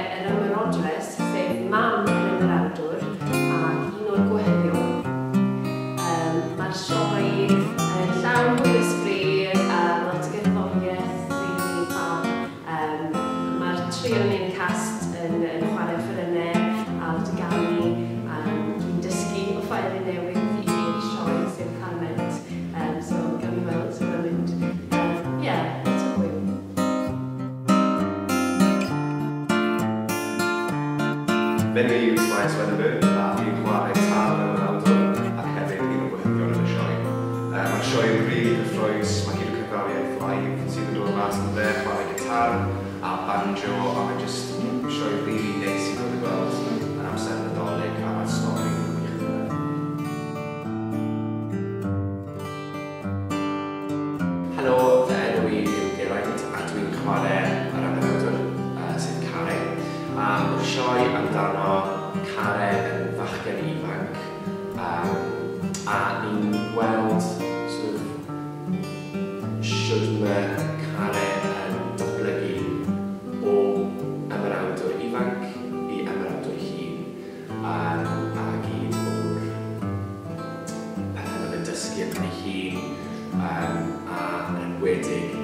yr ymerodres, sef mam yr ymerawdwr ac un o'r gwehyddion. Mae'r sioe yn llawn hwyl ysbryd a lot o gerddoriaeth rili fab. Mae'r trio ni'n cast yn chwarae ffyrnau a lot o ganu. Dwi'n dysgu o ffeirniau newydd i'r sioe sef Carment. So gawn ni weld sy'n mynd. Lot o hwyl. Fy enw yw Maes Wedderburn a fi'n chwarae tân yn ymerawdwr ac hefyd un o gwehyddion yn y sioe. Mae'r sioe yn rili cyffrous, mae hyd o cyfraniaeth live sydd yn dod mas yn dde, chwarae gitar a banjo, a mae jyst sioe rili neis i ddod i gweld yn amser Nadolig a mae'r stori yn wych yna. Helo, fy enw yw Geraint a dwi'n chwarae yr ymerawdwr sydd Carreg. Mae'r sioe amdano Carreg yn fachgen ifanc a ni'n gweld shwd mae Carreg yn datblygu o ymerawdwr ifanc i ymerawdwr hŷn a gyd o'r pethau mae'n dysgu yn ei hun a yn enwedig